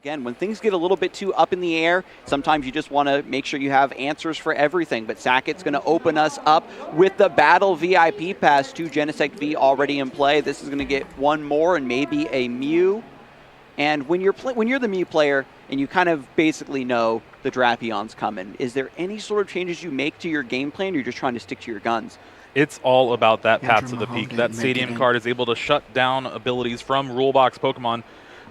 Again, when things get a little bit too up in the air, sometimes you just want to make sure you have answers for everything. But Sackett's going to open us up with the Battle VIP Pass. 2 Genesect V already in play. This is going to get one more and maybe a Mew. And when you're the Mew player and you kind of basically know the Drapion's coming, is there any sort of changes you make to your game plan, or you're just trying to stick to your guns? It's all about that Path to the Peak. That Stadium card is able to shut down abilities from Rulebox Pokemon.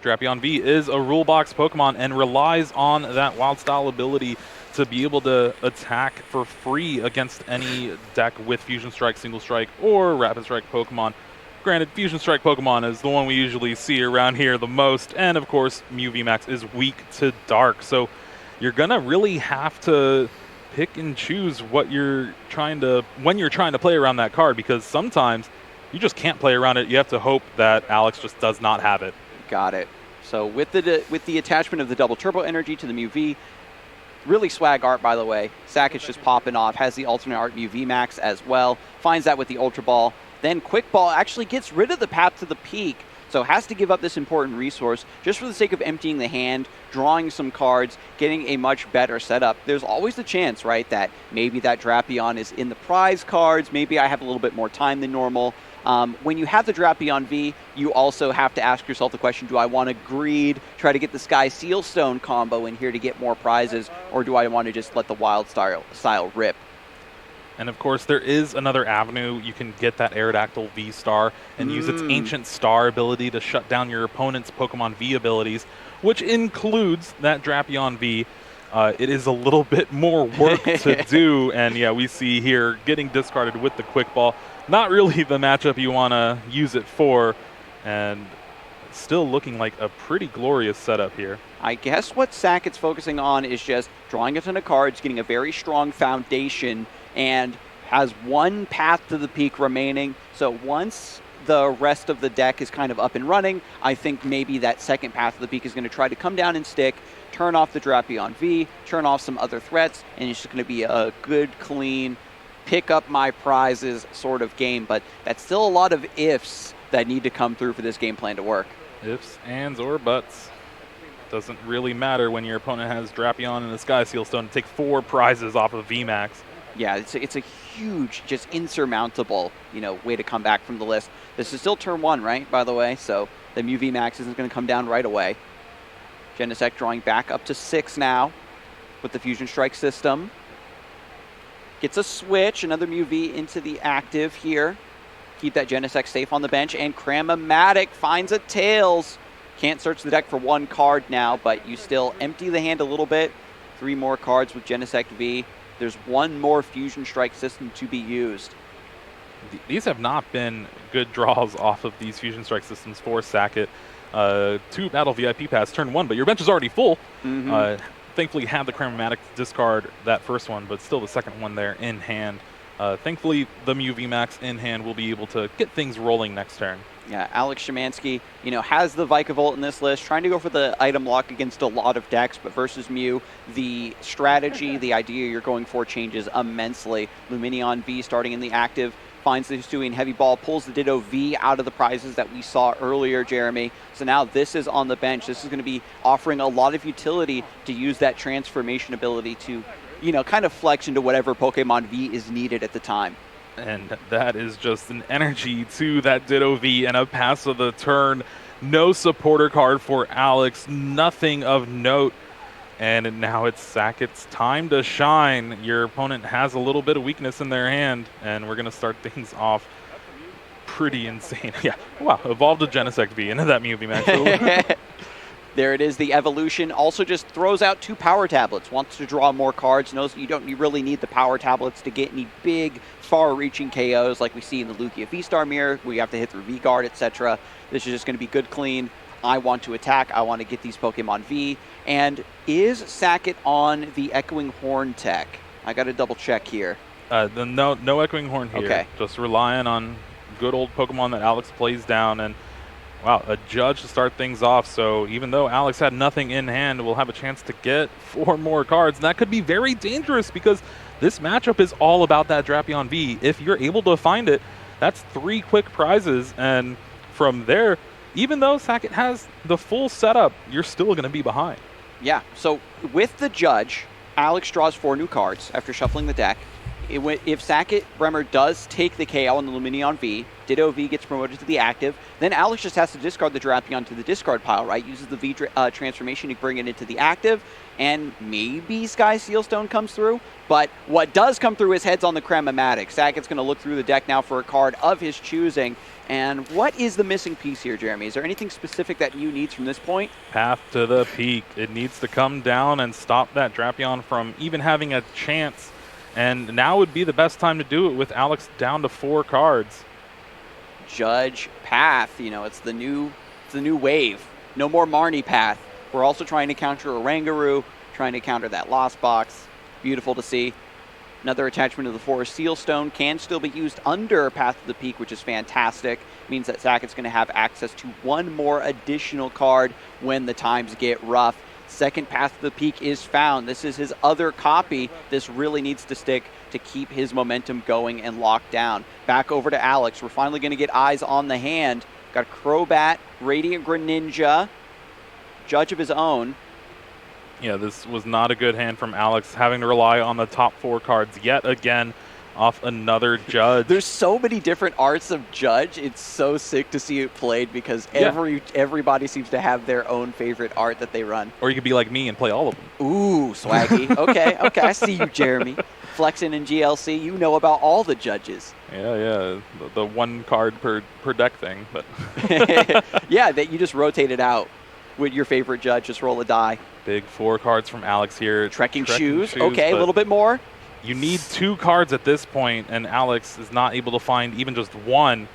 Drapion V is a Rulebox Pokemon and relies on that Wild Style ability to be able to attack for free against any deck with Fusion Strike, Single Strike, or Rapid Strike Pokemon. Granted, Fusion Strike Pokemon is the one we usually see around here the most, and of course, Mew VMAX is weak to Dark, so you're gonna really have to pick and choose what you're trying to, when you're trying to play around that card, because sometimes you just can't play around it. You have to hope that Alex just does not have it. Got it. So with the attachment of the Double Turbo Energy to the Mew V, really swag art, by the way. Sackett's just popping off, has the alternate art Mew VMAX as well, finds that with the Ultra Ball. Then Quick Ball actually gets rid of the Path to the Peak, so has to give up this important resource just for the sake of emptying the hand, drawing some cards, getting a much better setup. There's always the chance, right, that maybe that Drapion is in the prize cards, maybe I have a little bit more time than normal. When you have the Drapion V, you also have to ask yourself the question, do I want to greed, try to get the Sky Sealstone combo in here to get more prizes, or do I want to just let the Wild Style rip? And of course, there is another avenue. You can get that Aerodactyl V-Star and use its Ancient Star ability to shut down your opponent's Pokemon V abilities, which includes that Drapion V. It is a little bit more work to do, and yeah, we see here getting discarded with the Quick Ball. Not really the matchup you want to use it for, and still looking like a pretty glorious setup here. I guess what Sackett's focusing on is just drawing a ton of cards, getting a very strong foundation, and has one Path to the Peak remaining. So once the rest of the deck is kind of up and running, I think maybe that second Path to the Peak is going to try to come down and stick, turn off the Drapion V, turn off some other threats, and it's just going to be a good, clean, pick up my prizes sort of game. But that's still a lot of ifs that need to come through for this game plan to work. Ifs, ands, or buts. Doesn't really matter when your opponent has Drapion and a Sky Sealstone to take 4 prizes off of VMAX. Yeah, it's a huge, just insurmountable, way to come back from the list. This is still turn 1, right, by the way? So the Mew VMAX isn't going to come down right away. Genesect drawing back up to 6 now with the Fusion Strike system. Gets a switch, another Mew V into the active here. Keep that Genesect safe on the bench, and Cram-O-Matic finds a Tails. Can't search the deck for 1 card now, but you still empty the hand a little bit. 3 more cards with Genesect V. There's 1 more Fusion Strike system to be used. These have not been good draws off of these Fusion Strike systems for Sackett. 2 Battle VIP Pass, turn 1, but your bench is already full. Thankfully, had the Cram-O-Matic discard that first one, but still the second one there in hand. Thankfully, the Mew VMAX in hand will be able to get things rolling next turn. Yeah, Alex Schemanske, has the Vikavolt in this list, trying to go for the item lock against a lot of decks, but versus Mew, the strategy, the idea you're going for changes immensely. Lumineon V starting in the active, finds the Hisuian Heavy Ball, pulls the Ditto V out of the prizes that we saw earlier, Jeremy. So now this is on the bench. This is going to be offering a lot of utility to use that transformation ability to, kind of flex into whatever Pokemon V is needed at the time. And that is just an energy to that Ditto V and a pass of the turn. No supporter card for Alex, nothing of note. And now it's Sackett's time to shine. Your opponent has a little bit of weakness in their hand, and we're going to start things off pretty insane. Yeah, wow, evolved a Genesect V into that Mew V match. There it is, the evolution. Also just throws out 2 power tablets. Wants to draw more cards. Knows you don't really need the power tablets to get any big, far-reaching KOs like we see in the Lugia V-Star mirror. We have to hit through V-Guard, etc. This is just going to be good, clean. I want to attack. I want to get these Pokemon V. And is Sackett on the Echoing Horn tech? I got to double check here. No Echoing Horn here. Okay. Just relying on good old Pokemon that Alex plays down. And wow, a Judge to start things off. So even though Alex had nothing in hand, we'll have a chance to get 4 more cards. And that could be very dangerous because this matchup is all about that Drapion V. If you're able to find it, that's 3 quick prizes. And from there, even though Sackett has the full setup, you're still going to be behind. Yeah, so with the judge, Alex draws 4 new cards after shuffling the deck. If Sackett Brehmer does take the KO on the Luminion V, Ditto V gets promoted to the active, then Alex just has to discard the Drapion to the discard pile, right? Uses the V transformation to bring it into the active, and maybe Sky Sealstone comes through. But what does come through is Heads on the Crem-O-Matic. Sackett's going to look through the deck now for a card of his choosing. And what is the missing piece here, Jeremy? Is there anything specific that you need from this point? Path to the Peak. It needs to come down and stop that Drapion from even having a chance. And now would be the best time to do it with Alex down to 4 cards. Judge Path, it's the new wave. No more Marnie Path. We're also trying to counter Oranguru, trying to counter that Lost Box. Beautiful to see. Another attachment of the Forest Sealstone can still be used under Path to the Peak, which is fantastic. Means that Sackett's going to have access to 1 more additional card when the times get rough. Second Path to the Peak is found. This is his other copy. This really needs to stick to keep his momentum going and locked down. Back over to Alex. We're finally going to get eyes on the hand. Got Crobat, Radiant Greninja, Judge of his own. Yeah, this was not a good hand from Alex, having to rely on the top 4 cards yet again off another Judge. There's so many different arts of Judge. It's so sick to see it played because everybody seems to have their own favorite art that they run. Or you could be like me and play all of them. Ooh, swaggy. Okay, I see you, Jeremy. Flexing in GLC, you know about all the judges. Yeah, the 1 card per deck thing. But yeah, that you just rotate it out with your favorite judge. Just roll a die. Big 4 cards from Alex here. Trekking shoes. Okay, a little bit more. You need 2 cards at this point, and Alex is not able to find even just 1.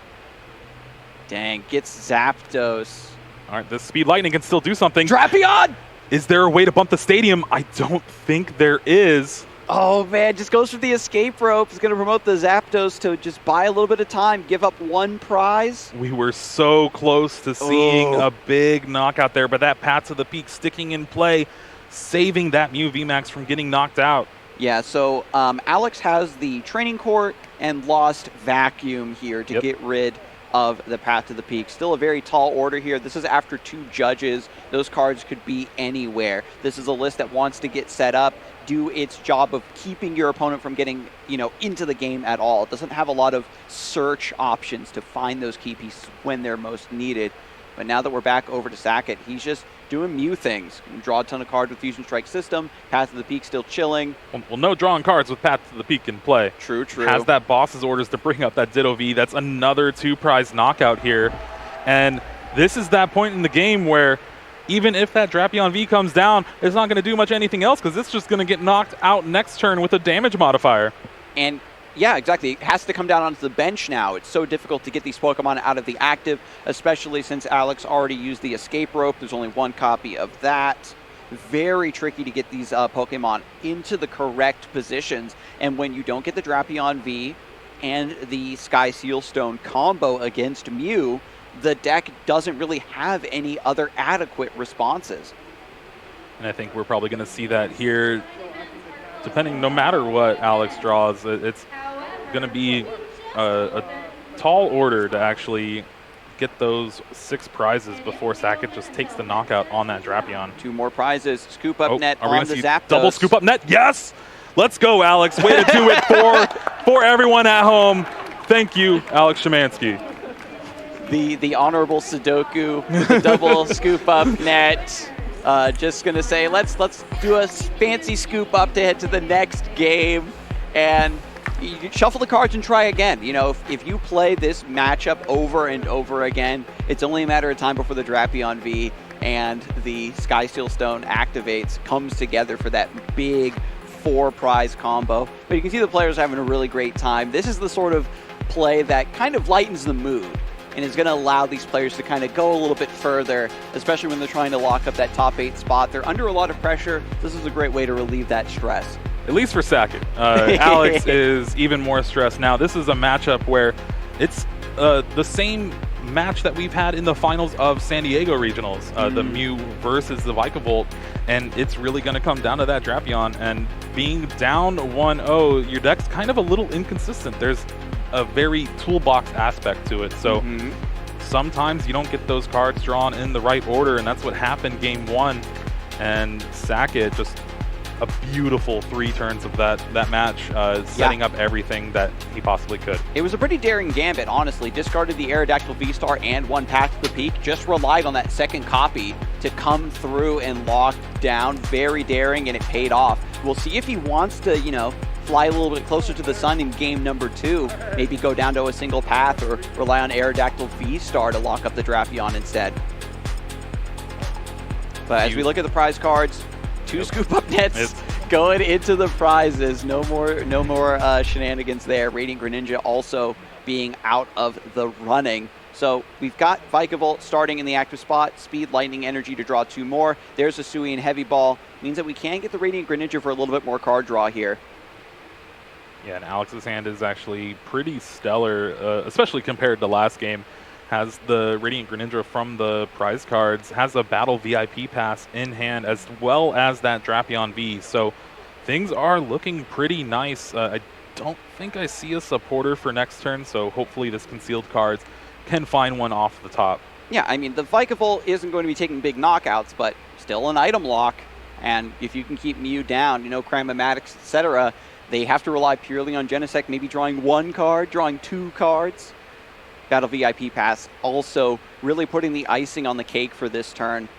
Dang, gets Zapdos. All right, this Speed Lightning can still do something. Drapion! Is there a way to bump the stadium? I don't think there is. Oh, man, just goes for the escape rope. He's going to promote the Zapdos to just buy a little bit of time, give up 1 prize. We were so close to seeing a big knockout there, but that Path to the Peak sticking in play, saving that Mew VMAX from getting knocked out. Yeah, so Alex has the Training Court and Lost Vacuum here to get rid of the Path to the Peak. Still a very tall order here. This is after 2 judges. Those cards could be anywhere. This is a list that wants to get set up, do its job of keeping your opponent from getting, into the game at all. It doesn't have a lot of search options to find those key pieces when they're most needed. But now that we're back over to Sackett, he's just doing Mew things. Draw a ton of cards with Fusion Strike system. Path to the Peak still chilling. Well, no drawing cards with Path to the Peak in play. True. Has that boss's orders to bring up that Ditto V. That's another 2-prize knockout here. And this is that point in the game where even if that Drapion V comes down, it's not going to do much anything else because it's just going to get knocked out next turn with a damage modifier. And yeah, exactly. It has to come down onto the bench now. It's so difficult to get these Pokemon out of the active, especially since Alex already used the escape rope. There's only 1 copy of that. Very tricky to get these Pokemon into the correct positions. And when you don't get the Drapion V and the Sky Sealstone combo against Mew, the deck doesn't really have any other adequate responses. And I think we're probably going to see that here, depending, no matter what Alex draws. It's going to be a tall order to actually get those 6 prizes before Sackett just takes the knockout on that Drapion. 2 more prizes. Scoop up net on the Zapdos. Double scoop up net. Yes! Let's go, Alex. Way to do it for everyone at home. Thank you, Alex Schemanske. The honorable Sudoku with the double scoop up net. Just going to say, let's do a fancy scoop up to head to the next game. And you shuffle the cards and try again. If you play this matchup over and over again, it's only a matter of time before the Drapion V and the Sky Sealstone activates, comes together for that big 4-prize combo. But you can see the players are having a really great time. This is the sort of play that kind of lightens the mood and is going to allow these players to kind of go a little bit further, especially when they're trying to lock up that top 8 spot. They're under a lot of pressure. This is a great way to relieve that stress. At least for Sackett. Alex is even more stressed now. This is a matchup where it's the same match that we've had in the finals of San Diego Regionals, the Mew versus the Vikavolt, and it's really going to come down to that Drapion. And being down 1-0, your deck's kind of a little inconsistent. There's a very toolbox aspect to it. So sometimes you don't get those cards drawn in the right order, and that's what happened game 1. And Sackett just a beautiful 3 turns of that match, setting up everything that he possibly could. It was a pretty daring gambit, honestly. Discarded the Aerodactyl V-Star and one Path to the Peak. Just relied on that second copy to come through and lock down. Very daring, and it paid off. We'll see if he wants to, you know, fly a little bit closer to the sun in game number 2. Maybe go down to a single path or rely on Aerodactyl V-Star to lock up the Drapion instead. But as we look at the prize cards, 2 scoop up nets going into the prizes. No more shenanigans there. Radiant Greninja also being out of the running. So we've got Vikavolt starting in the active spot. Speed, Lightning, Energy to draw 2 more. There's a Sui and Heavy Ball. Means that we can get the Radiant Greninja for a little bit more card draw here. Yeah, and Alex's hand is actually pretty stellar, especially compared to last game. Has the Radiant Greninja from the prize cards, has a Battle VIP pass in hand, as well as that Drapion V. So things are looking pretty nice. I don't think I see a supporter for next turn, so hopefully this concealed cards can find one off the top. Yeah, I mean, the Vikavolt isn't going to be taking big knockouts, but still an item lock. And if you can keep Mew down, you know, Cryomatics, etc., they have to rely purely on Genesect, maybe drawing 1 card, drawing 2 cards. Battle VIP pass also really putting the icing on the cake for this turn.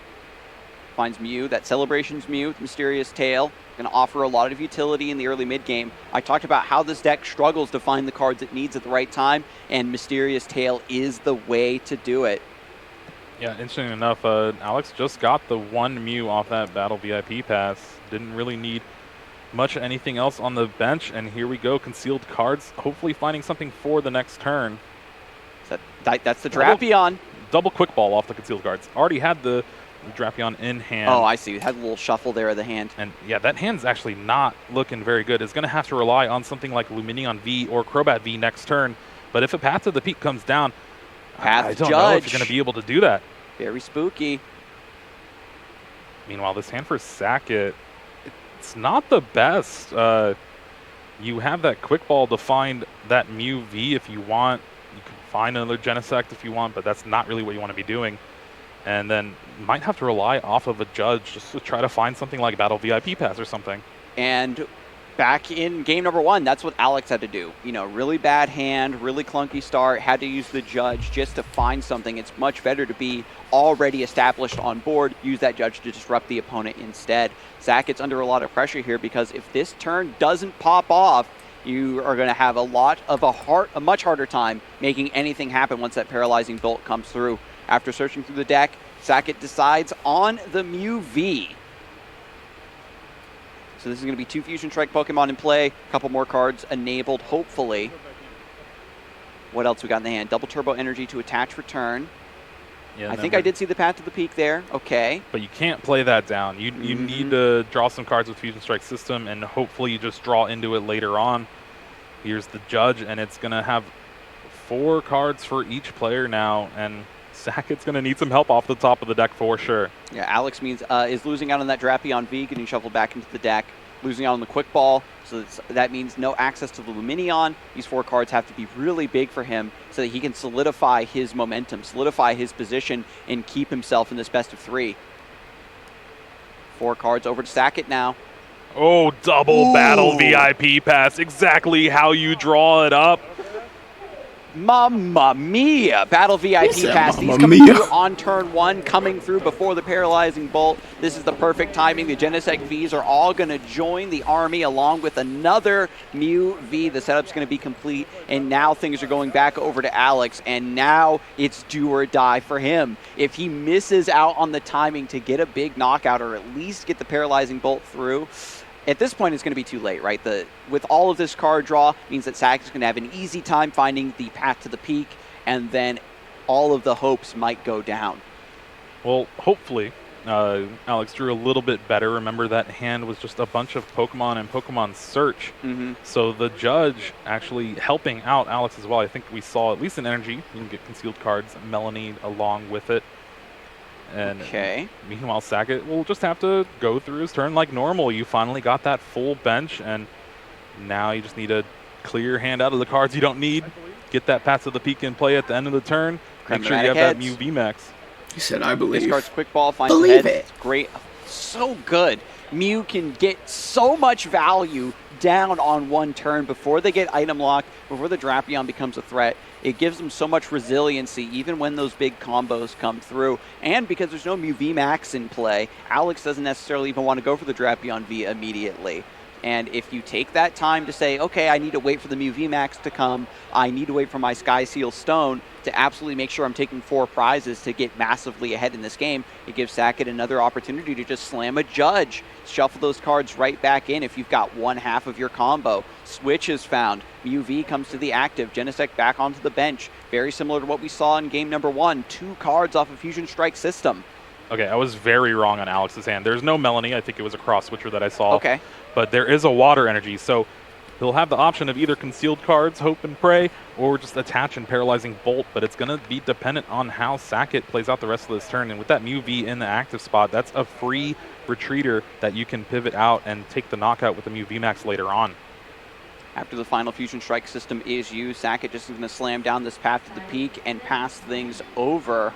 Finds Mew, that Celebrations Mew with Mysterious Tail. Going to offer a lot of utility in the early mid-game. I talked about how this deck struggles to find the cards it needs at the right time, and Mysterious Tail is the way to do it. Yeah, interesting enough, Alex just got the 1 Mew off that Battle VIP pass. Didn't really need much anything else on the bench, and here we go, concealed cards, hopefully finding something for the next turn. That's the Drapion. Double quick ball off the concealed cards. Already had the Drapion in hand. Oh, I see. Had a little shuffle there of the hand. And yeah, that hand's actually not looking very good. It's going to have to rely on something like Lumineon V or Crobat V next turn. But if a Path to the Peak comes down, I don't know if you're going to be able to do that. Very spooky. Meanwhile, this hand for Sackett, it's not the best. You have that quick ball to find that Mew V if you want. You can find another Genesect if you want, but that's not really what you want to be doing. And then you might have to rely off of a Judge just to try to find something like Battle VIP Pass or something. And back in game number 1, that's what Alex had to do. You know, really bad hand, really clunky start, had to use the Judge just to find something. It's much better to be already established on board, use that Judge to disrupt the opponent instead. Sackett's under a lot of pressure here because if this turn doesn't pop off, you are going to have a much harder time making anything happen once that Paralyzing Bolt comes through. After searching through the deck, Sackett decides on the Mew V. So this is going to be 2 Fusion Strike Pokemon in play, a couple more cards enabled, hopefully. What else we got in the hand? Double Turbo Energy to attach return. Yeah, I think I did see the Path to the Peak there. Okay. But you can't play that down. You need to draw some cards with Fusion Strike System, and hopefully you just draw into it later on. Here's the Judge, and it's going to have 4 cards for each player now, and Sackett's going to need some help off the top of the deck for sure. Yeah, Alex is losing out on that Drapion V, getting shuffled back into the deck, losing out on the Quick Ball, so that means no access to the Lumineon. These 4 cards have to be really big for him so that he can solidify his momentum, solidify his position, and keep himself in this best of 3. 4 cards over to Sackett now. Oh, double Battle VIP Pass, exactly how you draw it up. Mamma mia! Battle VIP pass. These coming through on turn 1, coming through before the Paralyzing Bolt. This is the perfect timing. The Genesect Vs are all going to join the army along with another Mew V. The setup's going to be complete, and now things are going back over to Alex, and now it's do or die for him. If he misses out on the timing to get a big knockout or at least get the Paralyzing Bolt through, at this point, it's going to be too late, right? With all of this card draw means that Sackett's going to have an easy time finding the Path to the Peak, and then all of the hopes might go down. Well, hopefully, Alex drew a little bit better. Remember, that hand was just a bunch of Pokemon and Pokemon Search. So the Judge actually helping out Alex as well. I think we saw at least an Energy. You can get concealed cards, Melanie along with it. And meanwhile, Sackett will just have to go through his turn like normal. You finally got that full bench, and now you just need to clear your hand out of the cards you don't need. Get that Path to the Peak in play at the end of the turn. Make sure you have that Mew VMAX. He said, I believe. Discards quick ball, finds the head. It's great. So good. Mew can get so much value down on one turn before they get item locked, before the Drapion becomes a threat. It gives them so much resiliency even when those big combos come through. And because there's no Mew VMAX in play, Alex doesn't necessarily even want to go for the Drapion V immediately. And if you take that time to say, okay, I need to wait for the Mew VMAX to come, I need to wait for my Sky Seal Stone to absolutely make sure I'm taking 4 prizes to get massively ahead in this game, it gives Sackett another opportunity to just slam a judge, shuffle those cards right back in if you've got one half of your combo. Switch is found. Mew V comes to the active. Genesect back onto the bench. Very similar to what we saw in game number 1. 2 cards off a Fusion Strike system. Okay, I was very wrong on Alex's hand. There's no Melanie. I think it was a cross switcher that I saw. Okay. But there is a water energy, so he'll have the option of either concealed cards, Hope and Pray, or just attach and paralyzing Bolt, but it's going to be dependent on how Sackett plays out the rest of this turn. And with that Mew V in the active spot, that's a free retreater that you can pivot out and take the knockout with the Mew VMAX later on. After the final Fusion Strike system is used, Sackett just is going to slam down this path to the peak and pass things over.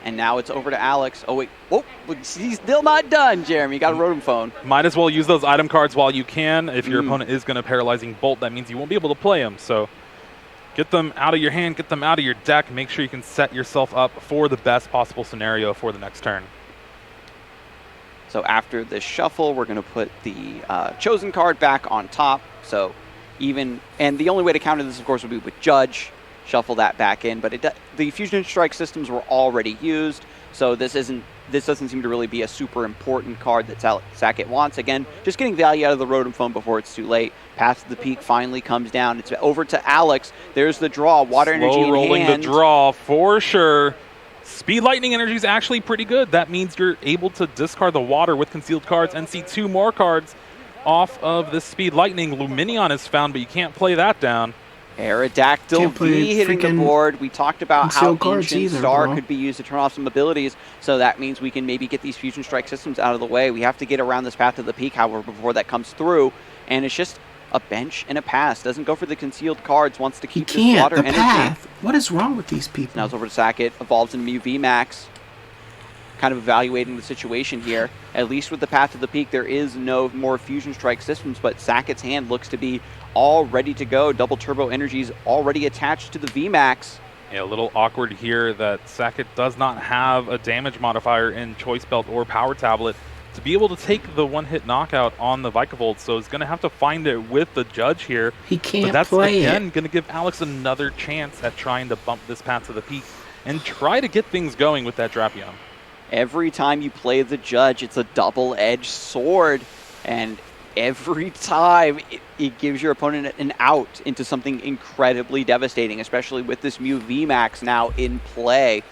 And now it's over to Alex. Oh, wait. Oh, he's still not done, Jeremy. You got a Rotom Phone. Might as well use those item cards while you can. If your opponent is going to Paralyzing Bolt, that means you won't be able to play them. So get them out of your hand, get them out of your deck. Make sure you can set yourself up for the best possible scenario for the next turn. So after this shuffle, we're going to put the chosen card back on top. So even, and the only way to counter this, of course, would be with Judge. Shuffle that back in, but the Fusion Strike systems were already used, so this doesn't seem to really be a super important card that Sackett wants. Again, just getting value out of the Rotom Phone before it's too late. Path to the peak finally comes down. It's over to Alex. There's the draw. Water energy in hand. Rolling the draw for sure. Speed Lightning energy is actually pretty good. That means you're able to discard the water with concealed cards and see 2 more cards off of this Speed Lightning. Luminion is found, but you can't play that down. Aerodactyl V hitting the board. We talked about how Ancient Star could be used to turn off some abilities, so that means we can maybe get these Fusion Strike systems out of the way. We have to get around this path to the peak, however, before that comes through, and it's just a bench and a pass. Doesn't go for the concealed cards, wants to keep this water energy. Path. What is wrong with these people? Now it's over to Sackett, evolves into Mew VMAX. Kind of evaluating the situation here. At least with the path to the peak, there is no more Fusion Strike systems, but Sackett's hand looks to be all ready to go. Double Turbo Energy's already attached to the VMAX. Yeah, a little awkward here that Sackett does not have a damage modifier in Choice Belt or Power Tablet to be able to take the one-hit knockout on the Vikavolt, so he's going to have to find it with the Judge here. He can't but that's, play again, going to give Alex another chance at trying to bump this path to the peak and try to get things going with that Drapion. Every time you play the Judge, it's a double-edged sword, and every time it gives your opponent an out into something incredibly devastating, especially with this Mew VMAX now in play.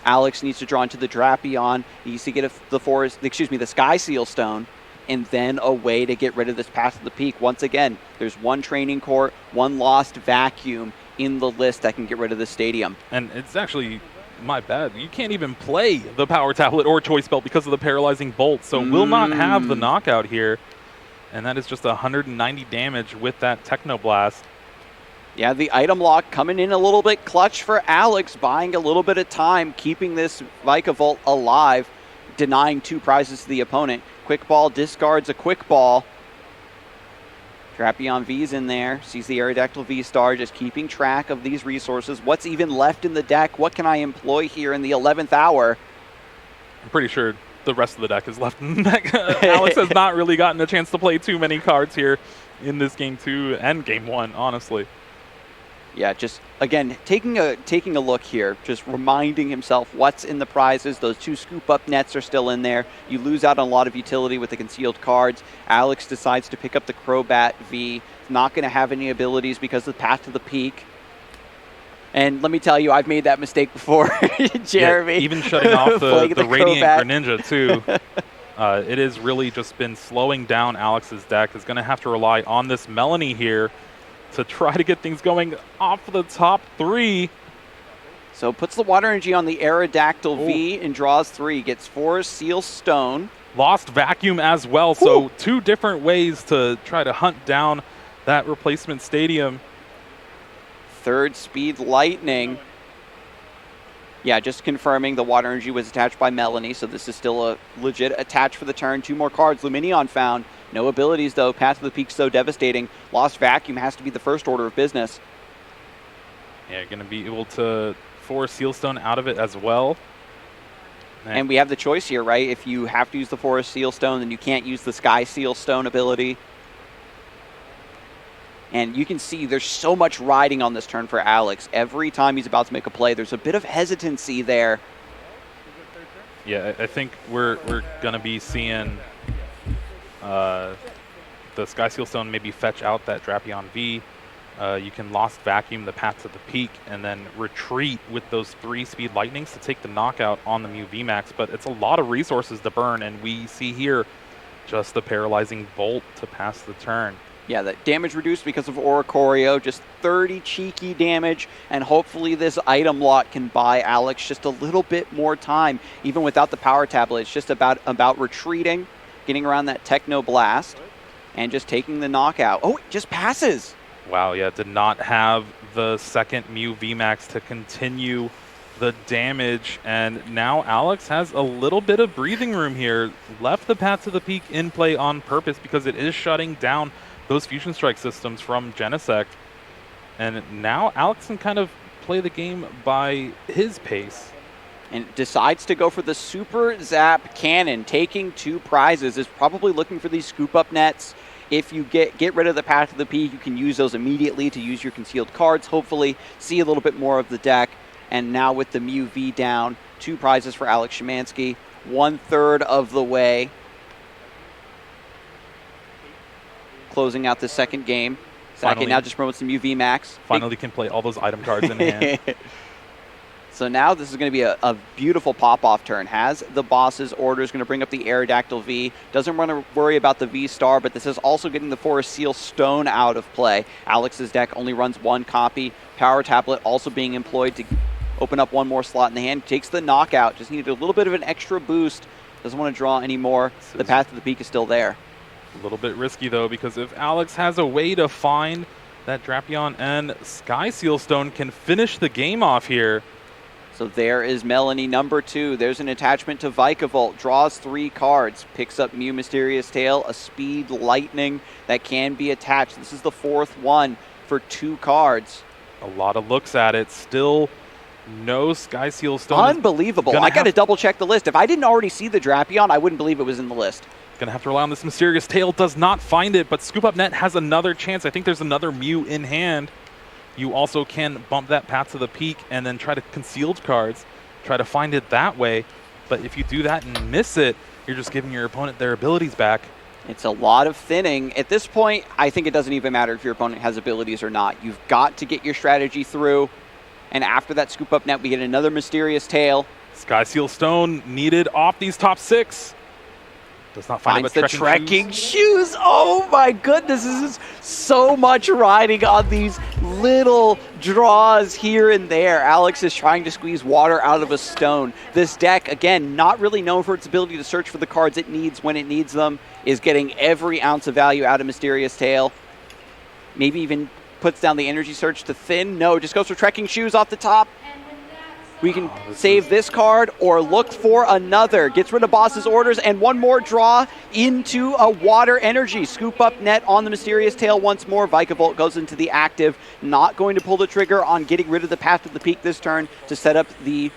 Alex needs to draw into the Drapion, he needs to get the Sky Seal Stone, and then a way to get rid of this path to the peak. Once again, there's one training court, one lost vacuum in the list that can get rid of the stadium. And it's actually my bad. You can't even play the Power Tablet or Choice Belt because of the Paralyzing Bolt, so will not have the knockout here. And that is just 190 damage with that Techno Blast. Yeah, the item lock coming in a little bit clutch for Alex, buying a little bit of time, keeping this Vikavolt alive, denying 2 prizes to the opponent. Quick Ball discards a Quick Ball. Drapion V's in there, sees the Aerodactyl V-Star, just keeping track of these resources. What's even left in the deck? What can I employ here in the 11th hour? I'm pretty sure the rest of the deck is left in the deck. Alex has not really gotten a chance to play too many cards here in this game 2 and game 1, honestly. Yeah, just, again, taking a look here, just reminding himself what's in the prizes. Those 2 scoop-up nets are still in there. You lose out on a lot of utility with the concealed cards. Alex decides to pick up the Crobat V. Not going to have any abilities because of the path to the peak. And let me tell you, I've made that mistake before, Jeremy. Yeah, even shutting off the Radiant Greninja, too. It has really just been slowing down Alex's deck. Is going to have to rely on this Melanie here to try to get things going off the top 3. So puts the water energy on the Aerodactyl V and draws 3. Gets 4 Seal Stone. Lost Vacuum as well. So 2 different ways to try to hunt down that replacement stadium. 3rd Speed Lightning. Yeah, just confirming the water energy was attached by Melanie, so this is still a legit attach for the turn. 2 more cards. Luminion found. No abilities, though. Path to the Peak so devastating. Lost Vacuum has to be the first order of business. Yeah, going to be able to force Sealstone out of it as well. And we have the choice here, right? If you have to use the Forest Sealstone, then you can't use the Sky Sealstone ability. And you can see there's so much riding on this turn for Alex. Every time he's about to make a play, there's a bit of hesitancy there. Yeah, I think we're going to be seeing the Sky Sealstone maybe fetch out that Drapion V. You can Lost Vacuum the Path to the Peak and then retreat with those 3 Speed Lightnings to take the knockout on the Mew VMAX. But it's a lot of resources to burn, and we see here just the Paralyzing Bolt to pass the turn. Yeah, the damage reduced because of Oricorio, just 30 cheeky damage, and hopefully this item lock can buy Alex just a little bit more time. Even without the power tablet, it's just about retreating, getting around that Techno Blast, and just taking the knockout. Oh, it just passes! Wow, yeah, did not have the second Mew VMAX to continue the damage, and now Alex has a little bit of breathing room here. Left the Path to the Peak in play on purpose because it is shutting down those Fusion Strike systems from Genesect. And now Alex can kind of play the game by his pace. And decides to go for the Super Zap Cannon, taking 2 prizes, is probably looking for these scoop-up nets. If you get rid of the Path to the Peak, you can use those immediately to use your concealed cards, hopefully see a little bit more of the deck. And now with the Mew V down, 2 prizes for Alex Schemanske, 1/3 of the way. Closing out the second game. Sackett now just promotes the Mew VMAX. Finally can play all those item cards in hand. So now this is going to be a beautiful pop-off turn. Has the boss's orders, going to bring up the Aerodactyl V. Doesn't want to worry about the V-Star, but this is also getting the Forest Seal Stone out of play. Alex's deck only runs 1 copy. Power Tablet also being employed to open up 1 more slot in the hand. Takes the knockout. Just needed a little bit of an extra boost. Doesn't want to draw anymore. The Path to the Peak is still there. A little bit risky, though, because if Alex has a way to find that Drapion and Sky Sealstone can finish the game off here. So there is Melanie number 2. There's an attachment to Vikavolt. Draws 3 cards. Picks up Mew Mysterious Tail, a Speed Lightning that can be attached. This is the 4th one for 2 cards. A lot of looks at it. Still no Sky Sealstone. Unbelievable. I got to double check the list. If I didn't already see the Drapion, I wouldn't believe it was in the list. Going to have to rely on this Mysterious Tail. Does not find it, but Scoop Up Net has another chance. I think there's another Mew in hand. You also can bump that Path to the Peak and then try to concealed cards, try to find it that way. But if you do that and miss it, you're just giving your opponent their abilities back. It's a lot of thinning. At this point, I think it doesn't even matter if your opponent has abilities or not. You've got to get your strategy through. And after that Scoop Up Net, we get another Mysterious Tail. Sky Sealstone needed off these top 6. Does not find Finds the trekking shoes. Oh my goodness, this is so much riding on these little draws here and there. Alex is trying to squeeze water out of a stone. This deck, again, not really known for its ability to search for the cards it needs when it needs them, is getting every ounce of value out of Mysterious Tail. Maybe even puts down the energy surge to thin. No, just goes for trekking shoes off the top. We can save this card or look for another. Gets rid of boss's orders and 1 more draw into a water energy. Scoop Up Net on the Mysterious Tail once more. Vikavolt goes into the active. Not going to pull the trigger on getting rid of the Path to the Peak this turn to set up the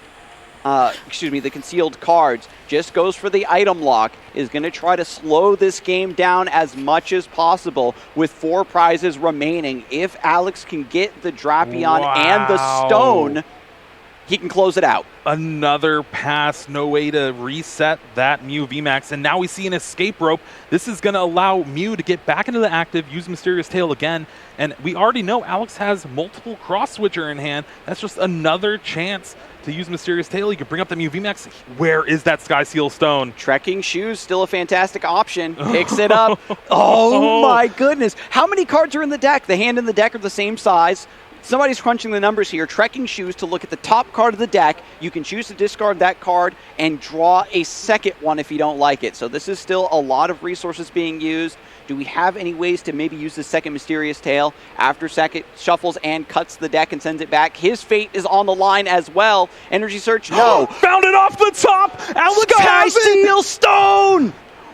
the concealed cards. Just goes for the item lock. Is going to try to slow this game down as much as possible with 4 prizes remaining. If Alex can get the Drapion and the Stone, he can close it out. Another pass, no way to reset that Mew VMAX, and now we see an escape rope. This is going to allow Mew to get back into the active, use Mysterious Tail again, and we already know Alex has multiple Cross Switcher in hand. That's just another chance to use Mysterious Tail. You can bring up the Mew VMAX. Where is that Sky Sealstone? Trekking shoes, still a fantastic option. Picks it up. Oh my goodness. How many cards are in the deck? The hand and the deck are the same size. somebody's crunching the numbers here. Trekking Shoes to look at the top card of the deck. You can choose to discard that card and draw a second one if you don't like it. So this is still a lot of resources being used. Do we have any ways to maybe use the second Mysterious Tail after Sackett shuffles and cuts the deck and sends it back? His fate is on the line as well. Energy Search, no. Found it off the top! Alex Sky has it! Seal Stone!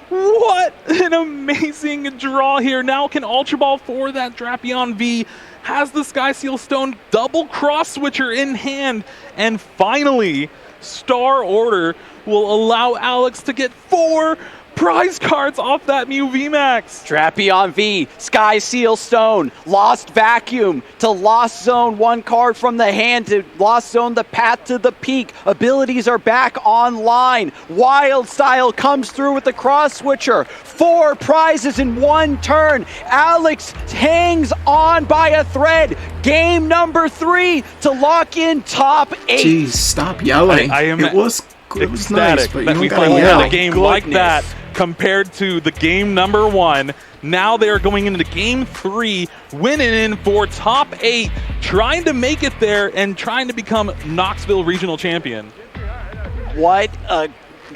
What an amazing draw here. Now can Ultra Ball for that Drapion V has the Sky Seal Stone double cross switcher in hand. And finally, Star Order will allow Alex to get 4 prize cards off that Mew VMAX. Drapion V, Sky Seal Stone, Lost Vacuum to Lost Zone 1 card from the hand to Lost Zone the Path to the Peak. Abilities are back online. Wild Style comes through with the cross switcher. 4 prizes in 1 turn. Alex hangs on by a thread. Game number 3 to lock in top 8. Jeez, stop yelling. I am it was ecstatic nice, but that you we gotta finally yell. had a game like that compared to the game number 1. Now they're going into game 3, winning in for top 8, trying to make it there and trying to become Knoxville Regional Champion.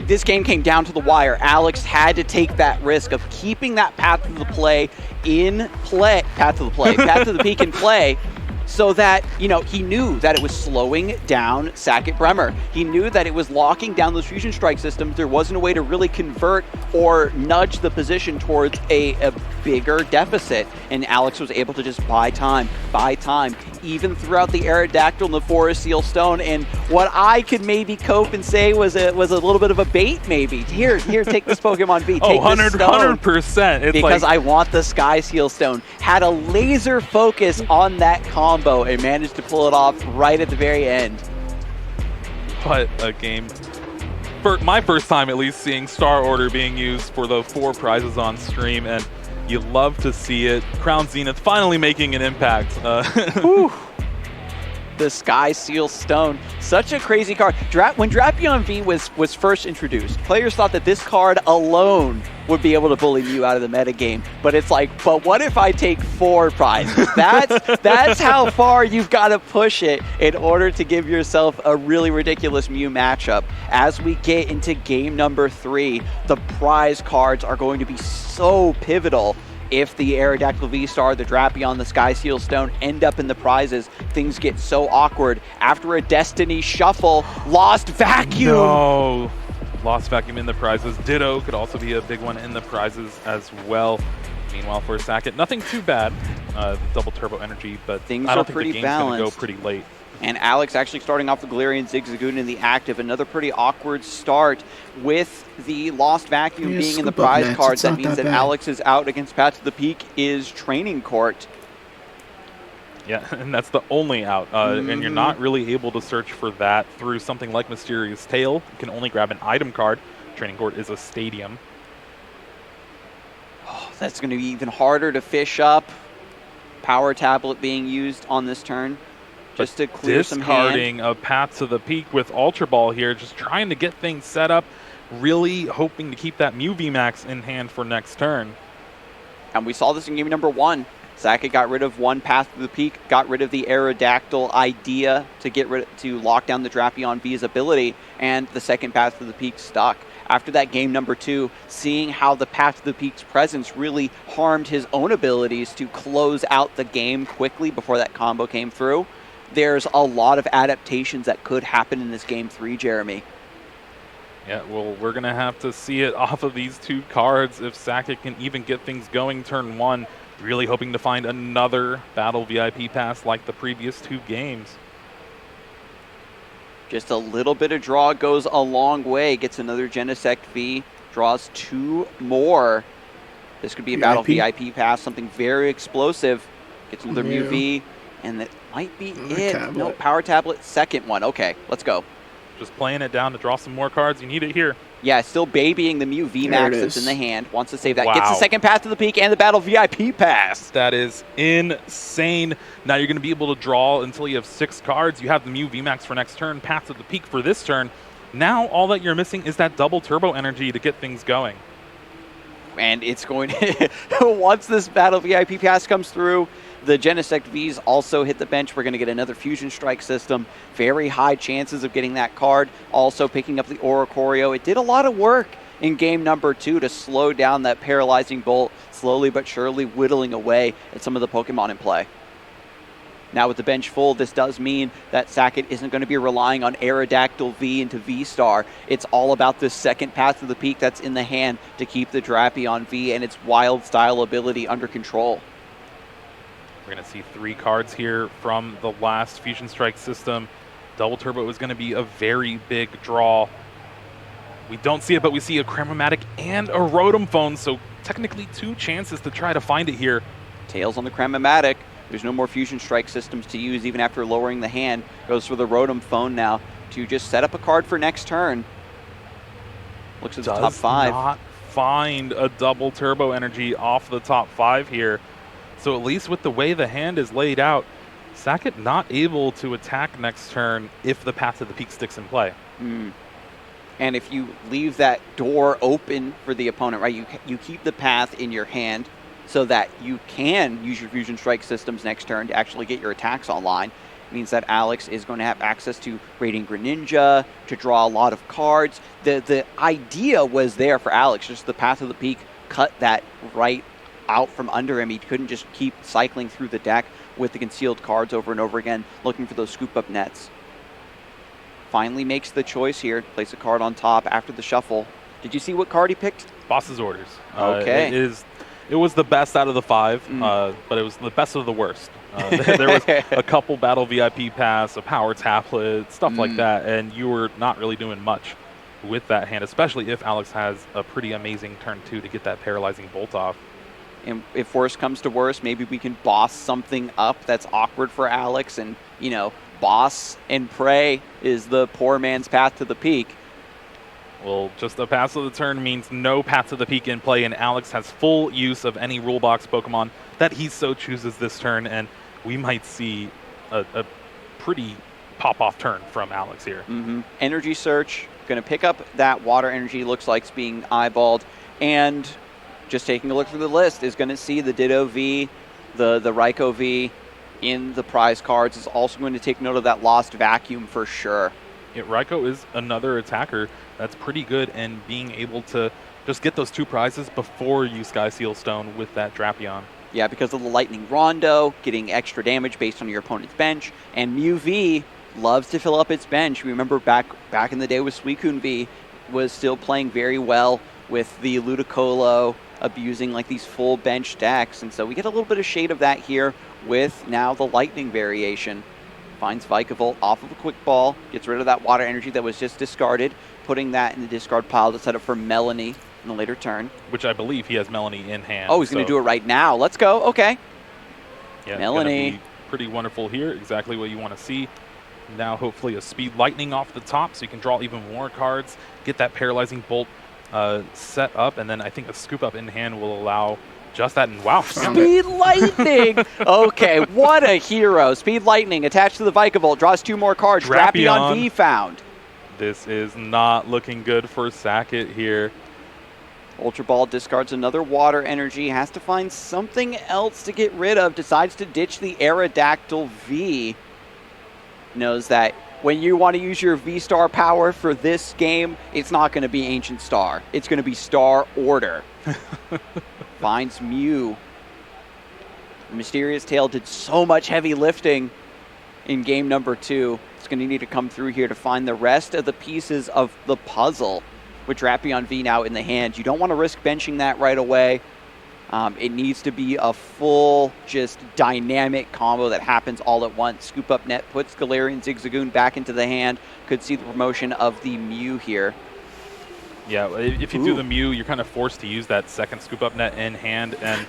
This game came down to the wire. Alex had to take that risk of keeping that path to the peak in play, so that, he knew that it was slowing down Sackett Brehmer. He knew that it was locking down those fusion strike systems. There wasn't a way to really convert or nudge the position towards a bigger deficit. And Alex was able to just buy time, even throughout the Aerodactyl and the Forest Seal Stone. And what I could maybe cope and say was a little bit of a bait, maybe. Here, take this Pokemon V. Take this stone. 100%. Because I want the Sky Seal Stone. Had a laser focus on that combo and managed to pull it off right at the very end. What a game. For my first time, at least, seeing Star Order being used for the 4 prizes on stream, and you love to see it. Crown Zenith finally making an impact. The Sky Seal Stone, such a crazy card. When Drapion V was first introduced, players thought that this card alone would be able to bully Mew out of the metagame. But it's like, but what if I take 4 prizes? That's how far you've got to push it in order to give yourself a really ridiculous Mew matchup. As we get into game number 3, the prize cards are going to be so pivotal. If the Aerodactyl V-Star, the Drapion, the Sky Seal Stone end up in the prizes, things get so awkward. After a Destiny Shuffle, Lost Vacuum! No! Lost Vacuum in the prizes. Ditto could also be a big one in the prizes as well. Meanwhile, for Sackett, nothing too bad. Double Turbo Energy, but things I don't are think pretty the game's going to go balanced. pretty late. And Alex actually starting off the Galarian Zigzagoon in the active. Another pretty awkward start with the Lost Vacuum being in the prize cards. That means that Alex is out against Path to the Peak is Training Court. Yeah, and that's the only out. And you're not really able to search for that through something like Mysterious Tail. You can only grab an item card. Training Court is a stadium. Oh, that's going to be even harder to fish up. Power Tablet being used on this turn. Just to clear some hand. Discarding a Path to the Peak with Ultra Ball here, just trying to get things set up, really hoping to keep that Mew VMAX in hand for next turn. And we saw this in game number 1. Sackett got rid of 1 Path to the Peak, got rid of the Aerodactyl idea to lock down the Drapion V's ability, and the second Path to the Peak stuck. After that game number 2, seeing how the Path to the Peak's presence really harmed his own abilities to close out the game quickly before that combo came through, there's a lot of adaptations that could happen in this game 3, Jeremy. Yeah, well, we're going to have to see it off of these 2 cards if Sackett can even get things going turn 1. Really hoping to find another Battle VIP pass like the previous 2 games. Just a little bit of draw goes a long way. Gets another Genesect V, draws 2 more. This could be a Battle VIP pass, something very explosive. Gets another Mew V, and that might be it. Tablet. No, Power Tablet, second one. Okay, let's go. Just playing it down to draw some more cards. You need it here. Yeah, still babying the Mew VMAX that's in is. the hand. Wants to save that. Wow. Gets the second Path to the Peak and the Battle VIP pass. That is insane. Now you're going to be able to draw until you have 6 cards. You have the Mew VMAX for next turn, Path to the Peak for this turn. Now all that you're missing is that double turbo energy to get things going. And it's going to, once this Battle VIP pass comes through, The Genesect Vs also hit the bench. We're going to get another Fusion Strike system. Very high chances of getting that card. Also picking up the Oricorio. It did a lot of work in game number 2 to slow down that paralyzing bolt, slowly but surely whittling away at some of the Pokemon in play. Now with the bench full, this does mean that Sackett isn't going to be relying on Aerodactyl V into V-Star. It's all about this second path to the peak that's in the hand to keep the Drapion V and its wild style ability under control. We're going to see 3 cards here from the last Fusion Strike system. Double Turbo is going to be a very big draw. We don't see it, but we see a Cramomatic and a Rotom Phone, so technically 2 chances to try to find it here. Tails on the Cramomatic. There's no more Fusion Strike systems to use even after lowering the hand. Goes for the Rotom Phone now to just set up a card for next turn. Looks at the top 5. Not find a Double Turbo Energy off the top 5 here. So at least with the way the hand is laid out, Sackett not able to attack next turn if the path to the peak sticks in play. And if you leave that door open for the opponent, right, you keep the path in your hand so that you can use your Fusion Strike systems next turn to actually get your attacks online. It means that Alex is going to have access to Radiant Greninja, to draw a lot of cards. The idea was there for Alex, just the path of the peak, cut that right out from under him. He couldn't just keep cycling through the deck with the concealed cards over and over again, looking for those scoop-up nets. Finally makes the choice here, place a card on top after the shuffle. Did you see what card he picked? Boss's Orders. Okay. It was the best out of the 5, but it was the best of the worst. There was a couple Battle VIP Pass, a Power Tablet, stuff like that, and you were not really doing much with that hand, especially if Alex has a pretty amazing turn 2 to get that paralyzing bolt off. And if worse comes to worse, maybe we can boss something up that's awkward for Alex, and, you know, boss and pray is the poor man's path to the peak. Well, just a pass of the turn means no path to the peak in play, and Alex has full use of any rule box Pokemon that he so chooses this turn, and we might see a pretty pop-off turn from Alex here. Energy Search, going to pick up that Water Energy, looks like it's being eyeballed, and just taking a look through the list is going to see the Ditto V, the Raikou V in the prize cards. Is also going to take note of that Lost Vacuum for sure. Yeah, Raikou is another attacker that's pretty good in being able to just get those 2 prizes before you Sky Seal Stone with that Drapion. Yeah, because of the Lightning Rondo, getting extra damage based on your opponent's bench, and Mew V loves to fill up its bench. Remember back in the day with Suicune V was still playing very well with the Ludicolo, abusing like these full bench decks, and so we get a little bit of shade of that here with now the Lightning variation. Finds Vikavolt off of a quick ball, gets rid of that Water Energy that was just discarded, putting that in the discard pile to set up for Melanie in the later turn. Which I believe he has Melanie in hand. Oh, he's going to do it right now. Let's go. Okay. Yeah, Melanie. Be pretty wonderful here. Exactly what you want to see. Now hopefully a Speed Lightning off the top so you can draw even more cards, get that Paralyzing Bolt set up, and then I think a Scoop Up in hand will allow just that. And wow. Speed Lightning! Okay, what a hero. Speed Lightning attached to the Vikavolt, draws 2 more cards. Drapion V found. This is not looking good for Sackett here. Ultra Ball discards another Water Energy, has to find something else to get rid of, decides to ditch the Aerodactyl V. Knows that when you want to use your V-Star power for this game, it's not going to be Ancient Star. It's going to be Star Order. Finds Mew. Mysterious Tail did so much heavy lifting in game number 2. It's going to need to come through here to find the rest of the pieces of the puzzle. With Drapion V now in the hand, you don't want to risk benching that right away. It needs to be a full, just dynamic combo that happens all at once. Scoop Up Net puts Galarian Zigzagoon back into the hand. Could see the promotion of the Mew here. Yeah, if you do the Mew, you're kind of forced to use that second Scoop Up Net in hand, and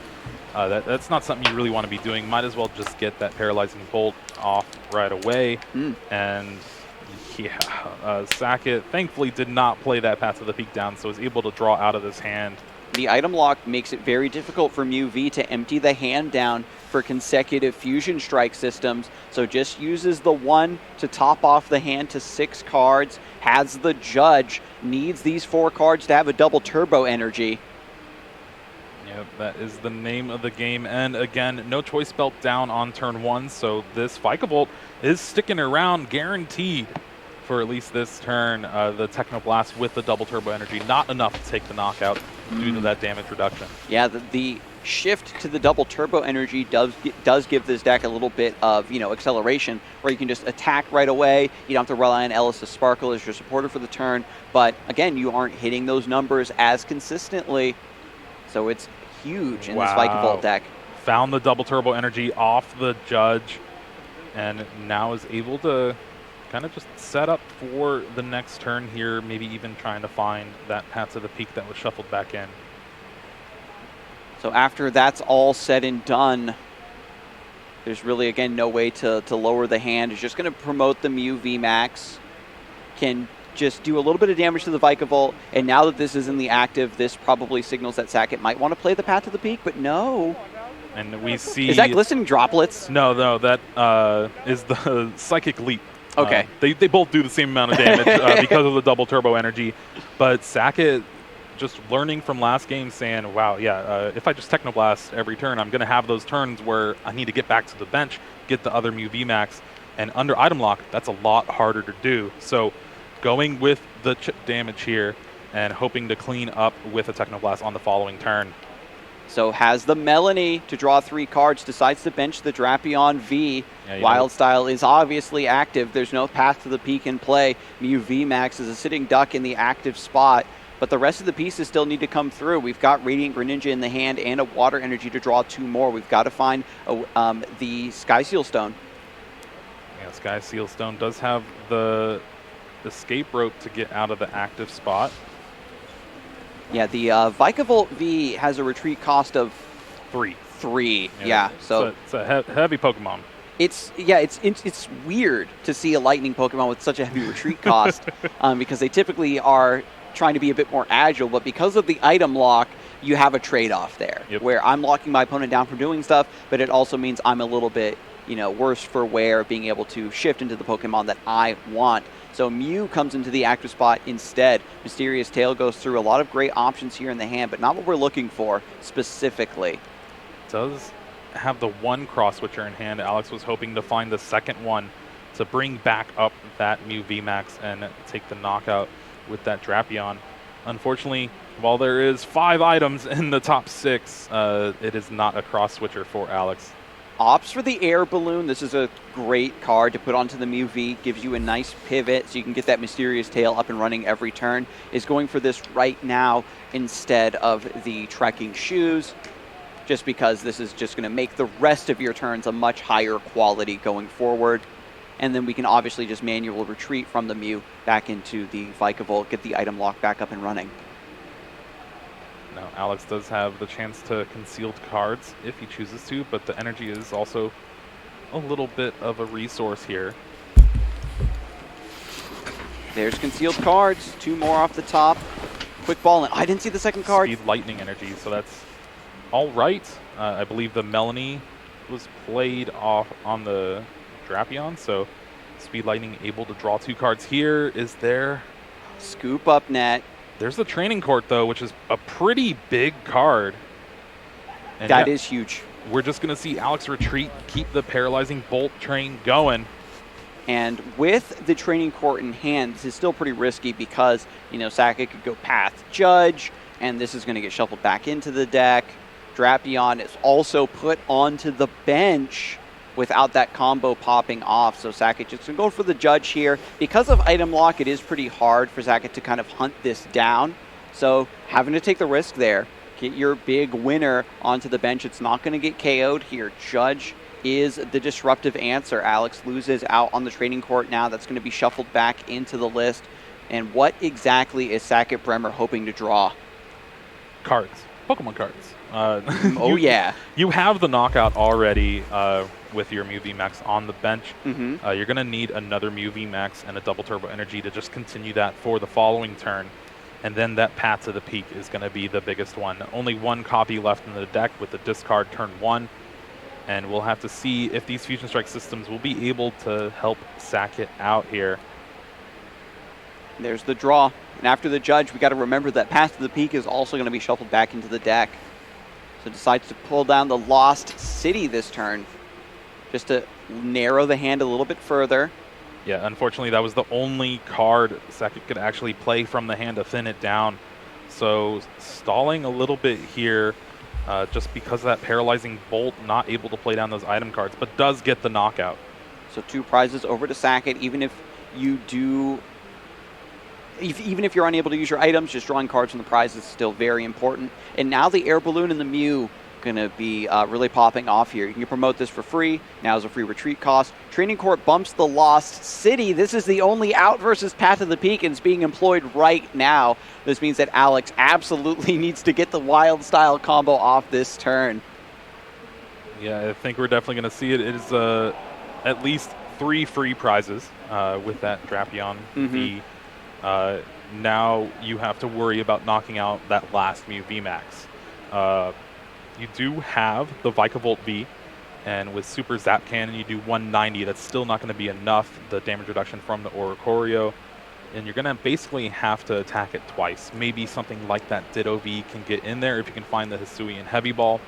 that's not something you really want to be doing. Might as well just get that Paralyzing Bolt off right away. And yeah, Sackett thankfully did not play that Path to the Peak down, so was able to draw out of this hand. The item lock makes it very difficult for Mew V to empty the hand down for consecutive Fusion Strike systems, so just uses the 1 to top off the hand to 6 cards, has the Judge, needs these 4 cards to have a double Turbo Energy. Yep, that is the name of the game. And again, no choice belt down on turn 1, so this Vikavolt is sticking around guaranteed for at least this turn. The Technoblast with the double turbo energy, not enough to take the knockout due to that damage reduction. Yeah, the shift to the double turbo energy does give this deck a little bit of, acceleration, where you can just attack right away. You don't have to rely on Ellis' Sparkle as your supporter for the turn. But again, you aren't hitting those numbers as consistently. So it's huge in this Vikavolt deck. Found the double turbo energy off the Judge, and now is able to kind of just set up for the next turn here, maybe even trying to find that path to the peak that was shuffled back in. So after that's all said and done, there's really, again, no way to lower the hand. It's just going to promote the Mew VMAX. Can just do a little bit of damage to the Vikavolt, and now that this is in the active, this probably signals that Sackett might want to play the path to the peak, but no. And we see... Is that glistening droplets? No, that is the Psychic Leap. Okay. They both do the same amount of damage because of the double turbo energy, but Sackett just learning from last game saying, wow, if I just Technoblast every turn, I'm going to have those turns where I need to get back to the bench, get the other Mew VMAX, and under item lock, that's a lot harder to do. So going with the chip damage here and hoping to clean up with a Technoblast on the following turn. So has the Melanie to draw 3 cards, decides to bench the Drapion V. Wildstyle is obviously active. There's no path to the peak in play. Mew VMAX is a sitting duck in the active spot, but the rest of the pieces still need to come through. We've got Radiant Greninja in the hand and a Water Energy to draw 2 more. We've got to find the Sky Seal Stone. Yeah, Sky Seal Stone does have the escape rope to get out of the active spot. Yeah, the Vikavolt V has a retreat cost of 3. Yeah, so it's a heavy Pokemon. It's weird to see a lightning Pokemon with such a heavy retreat cost because they typically are trying to be a bit more agile, but because of the item lock, you have a trade-off there where I'm locking my opponent down from doing stuff, but it also means I'm a little bit, worse for wear, being able to shift into the Pokemon that I want. So Mew comes into the active spot instead. Mysterious Tail goes through a lot of great options here in the hand, but not what we're looking for specifically. Does have the 1 cross switcher in hand. Alex was hoping to find the second one to bring back up that Mew VMAX and take the knockout with that Drapion. Unfortunately, while there is 5 items in the top 6, it is not a cross switcher for Alex. Opts for the Air Balloon. This is a great card to put onto the Mew V. Gives you a nice pivot so you can get that Mysterious Tail up and running every turn. Is going for this right now instead of the Trekking Shoes, just because this is just going to make the rest of your turns a much higher quality going forward. And then we can obviously just manual retreat from the Mew back into the Vikavolt, get the item lock back up and running. Now, Alex does have the chance to concealed cards if he chooses to, but the energy is also a little bit of a resource here. There's concealed cards. 2 more off the top. Quick ball, and I didn't see the second card. Speed lightning energy, so that's all right. I believe the Melanie was played off on the Drapion, so speed lightning able to draw 2 cards here. Is there scoop up net? There's the training court, though, which is a pretty big card. And that is huge. We're just going to see Alex retreat, keep the paralyzing bolt train going. And with the training court in hand, this is still pretty risky because, Sackett could go Path Judge, and this is going to get shuffled back into the deck. Drapion is also put onto the bench without that combo popping off. So Sackett just going to go for the Judge here. Because of item lock, it is pretty hard for Sackett to kind of hunt this down. So having to take the risk there. Get your big winner onto the bench. It's not going to get KO'd here. Judge is the disruptive answer. Alex loses out on the training court now. That's going to be shuffled back into the list. And what exactly is Sackett Brehmer hoping to draw? Cards. Pokemon cards. You have the knockout already with your Mew VMAX on the bench. You're going to need another Mew VMAX and a double turbo energy to just continue that for the following turn. And then that path to the peak is going to be the biggest one. Only 1 copy left in the deck with the discard turn 1. And we'll have to see if these Fusion Strike systems will be able to help Sackett out here. There's the draw. And after the Judge, we got to remember that path to the peak is also going to be shuffled back into the deck. So decides to pull down the Lost City this turn, just to narrow the hand a little bit further. Yeah, unfortunately, that was the only card Sackett could actually play from the hand to thin it down. So stalling a little bit here, just because of that paralyzing bolt, not able to play down those item cards, but does get the knockout. So 2 prizes over to Sackett. Even if you do, even if you're unable to use your items, just drawing cards from the prize is still very important. And now the air balloon and the Mew going to be really popping off here. You can promote this for free. Now is a free retreat cost. Training Court bumps the Lost City. This is the only out versus Path of the Peak, and it's being employed right now. This means that Alex absolutely needs to get the wild style combo off this turn. Yeah, I think we're definitely going to see it. It is at least 3 free prizes with that Drapion V. Now you have to worry about knocking out that last Mew VMAX. You do have the Vikavolt V, and with Super Zap Cannon you do 190. That's still not going to be enough, the damage reduction from the Oricorio, and you're going to basically have to attack it twice. Maybe something like that Ditto V can get in there if you can find the Hisuian Heavy Ball.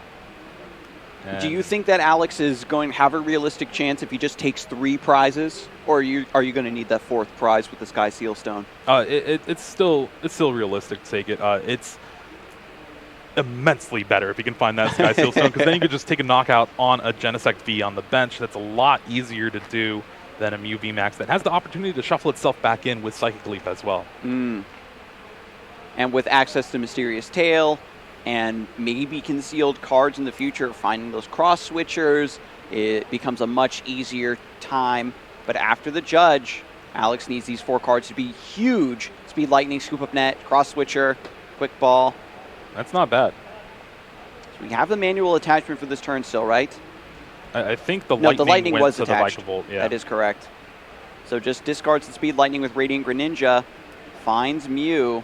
And do you think that Alex is going to have a realistic chance if he just takes 3 prizes, or are you going to need that 4th prize with the Sky Seal Stone? It's still realistic to take it. It's immensely better if you can find that Sky Seal Stone, because then you could just take a knockout on a Genesect V on the bench. That's a lot easier to do than a Mew VMAX that has the opportunity to shuffle itself back in with Psychic Leap as well. And with access to Mysterious Tail and maybe concealed cards in the future, finding those cross switchers, it becomes a much easier time. But after the Judge, Alex needs these 4 cards to be huge. Speed Lightning, Scoop Up Net, Cross Switcher, Quick Ball. That's not bad. So we have the manual attachment for this turn still, right? I think the lightning went was to attached. The Vikavolt. Yeah. That is correct. So just discards the Speed Lightning with Radiant Greninja, finds Mew,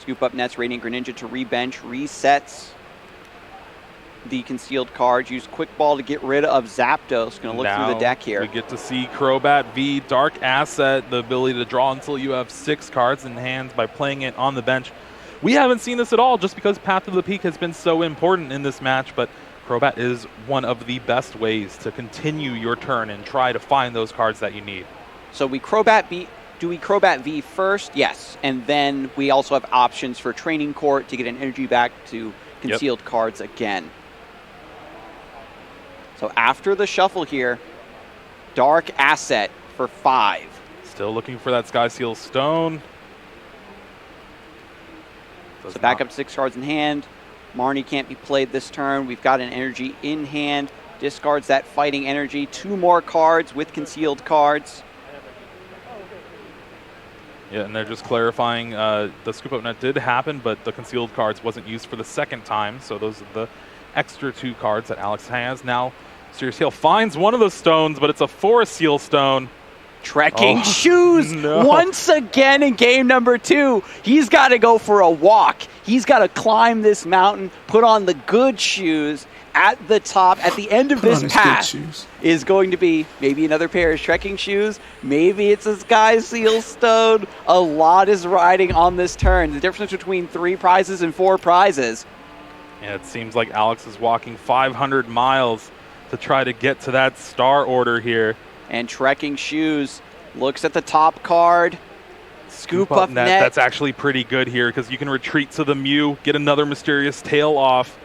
Scoop Up Nets, Radiant Greninja to rebench, resets the concealed cards, use Quick Ball to get rid of Zapdos. Going to look through the deck here. We get to see Crobat V, Dark Asset, the ability to draw until you have 6 cards in hand by playing it on the bench. We haven't seen this at all just because Path of the Peak has been so important in this match, but Crobat is one of the best ways to continue your turn and try to find those cards that you need. So we Crobat V. Do we Crobat V first? Yes. And then we also have options for Training Court to get an energy back to concealed cards again. So after the shuffle here, Dark Asset for 5. Still looking for that Sky Seal Stone. So back up 6 cards in hand. Marnie can't be played this turn. We've got an energy in hand. Discards that fighting energy. 2 more cards with concealed cards. Yeah, and they're just clarifying the Scoop Up Net did happen, but the concealed cards wasn't used for the 2nd time. So those are the extra 2 cards that Alex has. Now, Mysterious Tail finds one of the stones, but it's a Forest Seal Stone. Trekking shoes once again in game number 2. He's got to go for a walk. He's got to climb this mountain, put on the good shoes at the top. At the end of this path is going to be maybe another pair of trekking shoes. Maybe it's a Sky Seal Stone. A lot is riding on this turn. The difference between 3 prizes and 4 prizes. Yeah, it seems like Alex is walking 500 miles to try to get to that star order here. And Trekking Shoes looks at the top card. Scoop Up Net. That's actually pretty good here because you can retreat to the Mew, get another Mysterious Tail off.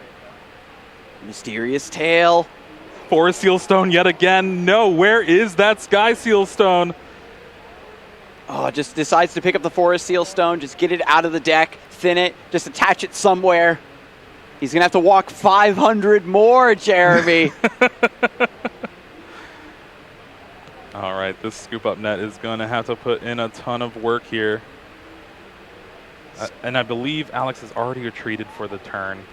Mysterious Tail. Forest Seal Stone yet again. No, where is that Sky Seal Stone? Oh, just decides to pick up the Forest Seal Stone, just get it out of the deck, thin it, just attach it somewhere. He's going to have to walk 500 more, Jeremy. All right, this Scoop Up Net is going to have to put in a ton of work here. And I believe Alex has already retreated for the turn.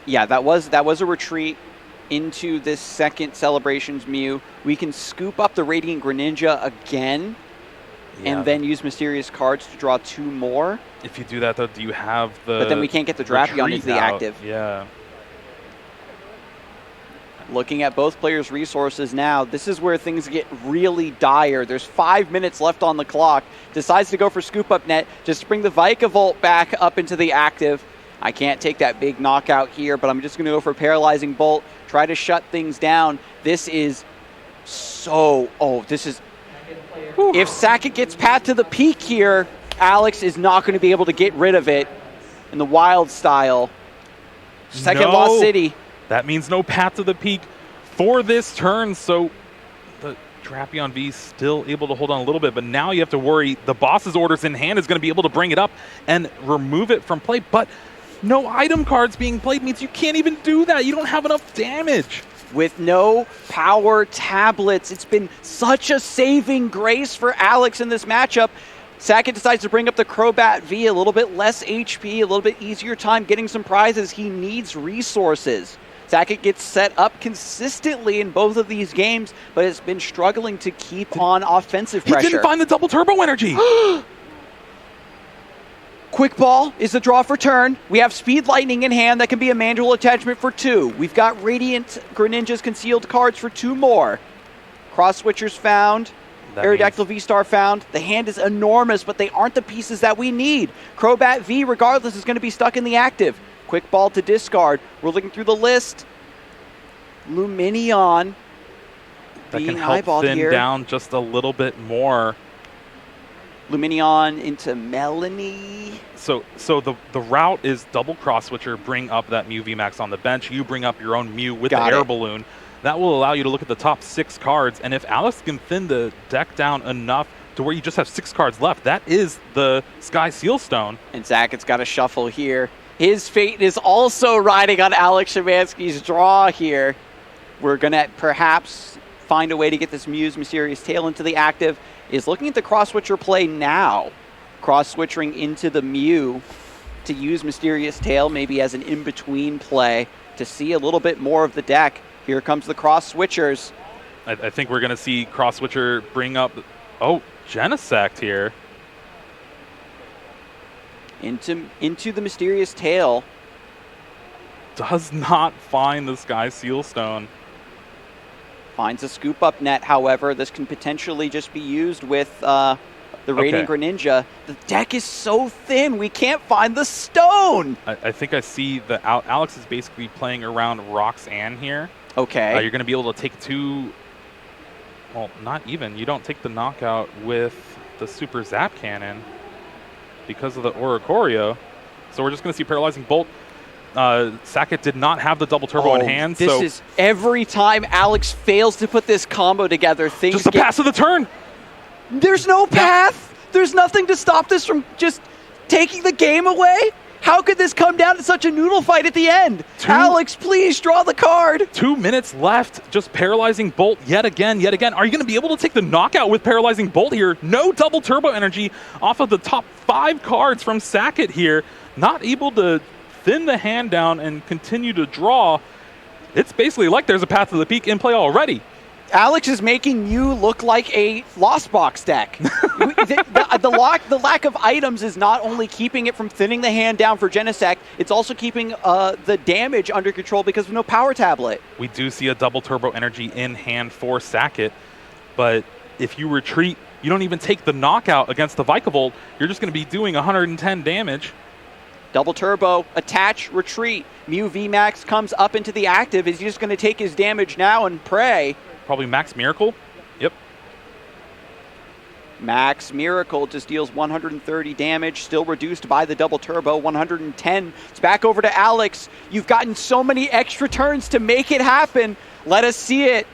Yeah, that was a retreat into this 2nd Celebrations Mew. We can scoop up the Radiant Greninja again and then use Mysterious cards to draw 2 more. If you do that, though, do you have the... But then we can't get the Drapion into the active. Yeah. Looking at both players' resources now, this is where things get really dire. There's 5 minutes left on the clock. Decides to go for Scoop Up Net, just to bring the Vikavolt back up into the active. I can't take that big knockout here, but I'm just going to go for Paralyzing Bolt, try to shut things down. This is so... Oh, this is... Whew. If Sackett gets Path to the Peak here, Alex is not going to be able to get rid of it in the wild style. Second Lost City. That means no Path to the Peak for this turn, so the Drapion V still able to hold on a little bit, but now you have to worry the boss's orders in hand is going to be able to bring it up and remove it from play, but no item cards being played means you can't even do that. You don't have enough damage. With no power tablets, it's been such a saving grace for Alex in this matchup. Sackett decides to bring up the Crobat V, a little bit less HP, a little bit easier time getting some prizes. He needs resources. Sackett gets set up consistently in both of these games, but has been struggling to keep on offensive pressure. He didn't find the double turbo energy. Quick Ball is the draw for turn. We have Speed Lightning in hand. That can be a manual attachment for 2. We've got Radiant Greninja's concealed cards for 2 more. Cross Switchers found. Aerodactyl V-Star found. The hand is enormous, but they aren't the pieces that we need. Crobat V, regardless, is going to be stuck in the active. Quick Ball to discard. We're looking through the list. Lumineon that being can help eyeballed thin here. down just a little bit more. Lumineon into Melanie. So the route is double cross switcher, bring up that Mew VMAX on the bench. You bring up your own Mew with the air balloon. That will allow you to look at the top 6 cards. And if Alex can thin the deck down enough to where you just have 6 cards left, that is the Sky Seal Stone. And Sackett's got a shuffle here. His fate is also riding on Alex Schemanski's draw here. We're going to perhaps find a way to get this Mew's Mysterious Tail into the active. Is looking at the cross-switcher play now. Cross-switching into the Mew to use Mysterious Tail maybe as an in-between play to see a little bit more of the deck. Here comes the cross-switchers. I think we're going to see cross-switcher bring up... Oh, Genesect here. Into the Mysterious Tail. Does not find the Sky Seal Stone. Finds a scoop-up net, however. This can potentially just be used with the Radiant Greninja. The deck is so thin, we can't find the stone! I think I see that Alex is basically playing around Roxanne here. Okay. You're going to be able to take 2... Well, not even. You don't take the knockout with the Super Zap Cannon because of the Oricorio. So we're just going to see Paralyzing Bolt. Sackett did not have the double turbo in hand. This is every time Alex fails to put this combo together, things just the pass of the turn. There's no path. There's nothing to stop this from just taking the game away. How could this come down to such a noodle fight at the end? Alex, please draw the card. 2 minutes left. Just Paralyzing Bolt yet again. Are you going to be able to take the knockout with Paralyzing Bolt here? No double turbo energy off of the top 5 cards from Sackett here. Not able to thin the hand down and continue to draw. It's basically like there's a Path to the Peak in play already. Alex is making you look like a Lost Box deck. the lack of items is not only keeping it from thinning the hand down for Genesect, it's also keeping the damage under control because of no power tablet. We do see a double turbo energy in hand for Sackett, but if you retreat, you don't even take the knockout against the Vikavolt, you're just going to be doing 110 damage. Double turbo, attach, retreat. Mew VMAX comes up into the active. Is he just going to take his damage now and pray? Probably Max Miracle. Yep. Max Miracle just deals 130 damage, still reduced by the double turbo, 110. It's back over to Alex. You've gotten so many extra turns to make it happen. Let us see it.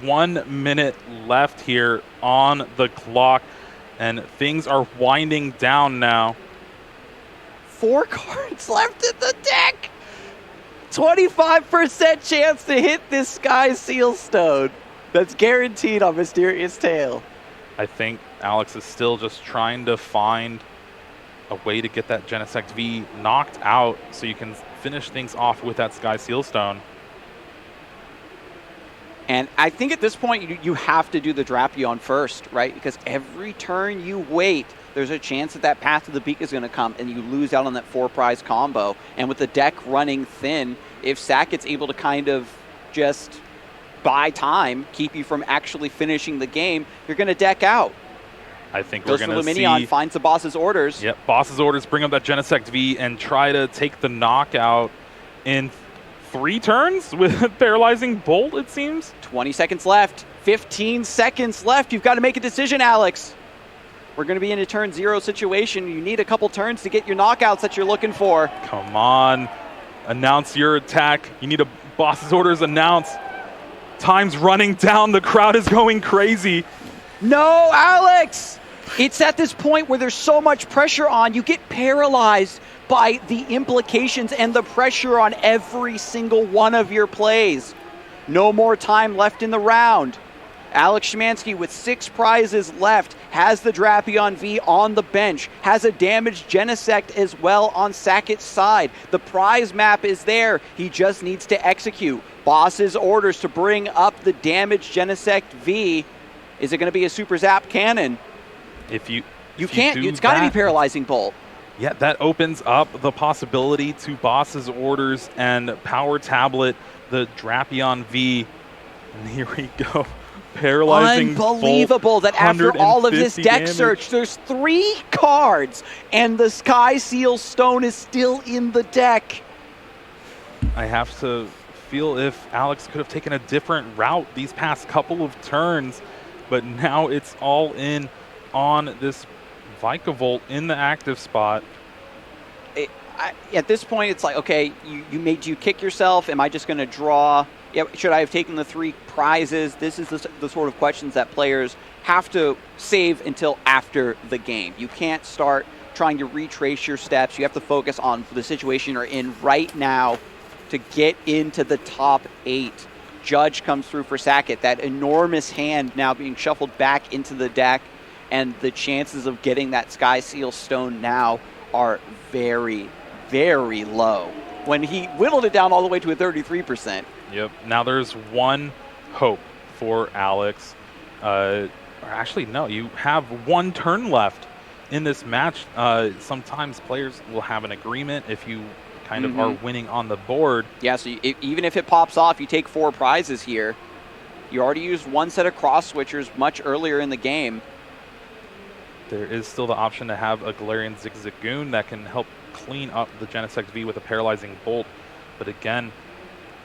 1 minute left here on the clock, and things are winding down now. 4 cards left in the deck. 25% chance to hit this Sky Seal Stone. That's guaranteed on Mysterious Tail. I think Alex is still just trying to find a way to get that Genesect V knocked out so you can finish things off with that Sky Seal Stone. And I think at this point you have to do the Drapion first, right? Because every turn you wait, there's a chance that that Path to the Peak is going to come and you lose out on that 4-prize combo. And with the deck running thin, if Sackett's able to kind of just buy time, keep you from actually finishing the game, you're going to deck out. I think Goes we're for going to see... Luminion, finds the boss's orders. Yep, boss's orders, bring up that Genesect V and try to take the knockout in 3 turns with Paralyzing Bolt, it seems. 20 seconds left. 15 seconds left. You've got to make a decision, Alex. We're going to be in a turn 0 situation. You need a couple turns to get your knockouts that you're looking for. Come on. Announce your attack. You need a boss's orders announced. Time's running down. The crowd is going crazy. No, Alex! It's at this point where there's so much pressure on, you get paralyzed by the implications and the pressure on every single one of your plays. No more time left in the round. Alex Schemanske with 6 prizes left, has the Drapion V on the bench, has a damaged Genesect as well on Sackett's side. The prize map is there, he just needs to execute. Boss's orders to bring up the damaged Genesect V. Is it going to be a Super Zap Cannon? It's got to be Paralyzing Bolt. Yeah, that opens up the possibility to Boss's orders and Power Tablet, the Drapion V. And here we go. Paralyzing Unbelievable Bolt, that after all of this deck damage. search, there's 3 cards, and the Sky Seal Stone is still in the deck. I have to feel if Alex could have taken a different route these past couple of turns, but now it's all in on this Vikavolt in the active spot. At this point, it's like, okay, you kick yourself? Am I just going to draw? Yeah, should I have taken the 3 prizes? This is the sort of questions that players have to save until after the game. You can't start trying to retrace your steps. You have to focus on the situation you're in right now to get into the top 8. Judge comes through for Sackett. That enormous hand now being shuffled back into the deck, and the chances of getting that Sky Seal Stone now are very, very low. When he whittled it down all the way to a 33%. Yep. Now there's one hope for Alex. Or actually, no. You have 1 turn left in this match. Sometimes players will have an agreement if you kind of are winning on the board. Yeah, so even if it pops off, you take 4 prizes here. You already used 1 set of cross switchers much earlier in the game. There is still the option to have a Galarian Zigzagoon that can help clean up the Genesect V with a Paralyzing Bolt. But again,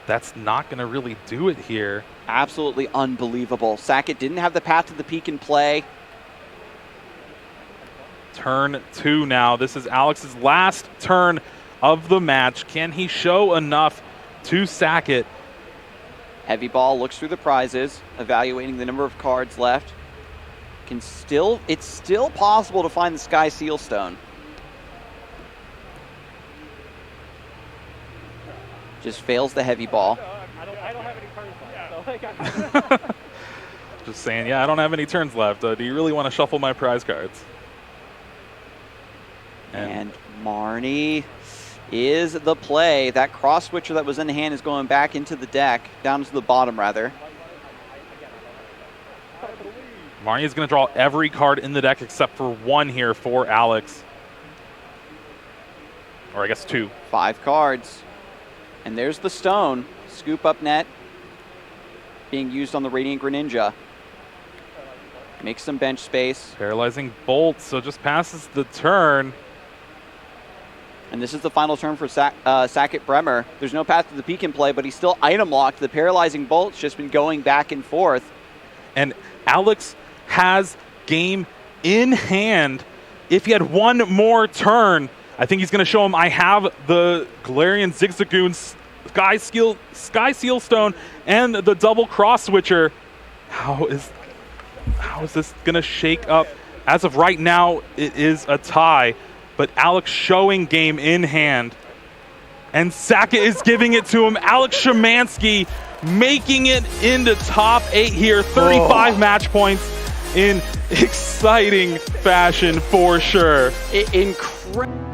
that's not going to really do it here. Absolutely unbelievable. Sackett didn't have the path to the peak in play. Turn 2 now. This is Alex's last turn of the match. Can he show enough to Sackett? Heavy Ball looks through the prizes, evaluating the number of cards left. It's still possible to find the Sky Seal Stone. Just fails the Heavy Ball. I don't have any turns left, so Just saying, yeah, I don't have any turns left. Do you really want to shuffle my prize cards? And Marnie is the play. That cross switcher that was in the hand is going back into the deck, down to the bottom rather. Marnie is going to draw every card in the deck except for 1 here for Alex. Or I guess 2. 5 cards. And there's the stone. Scoop up net being used on the Radiant Greninja. Makes some bench space. Paralyzing Bolt, so just passes the turn. And this is the final turn for Sackett Brehmer. There's no path to the peak in play, but he's still item locked. The Paralyzing Bolt's just been going back and forth. And Alex has game in hand. If he had 1 more turn, I think he's going to show him I have the Galarian Zigzagoon, Sky Seal Stone, and the double cross switcher. How is this going to shake up? As of right now, it is a tie, but Alex showing game in hand. And Sackett is giving it to him. Alex Schemanske making it into top 8 here. 35 match points in exciting fashion for sure. Incredible.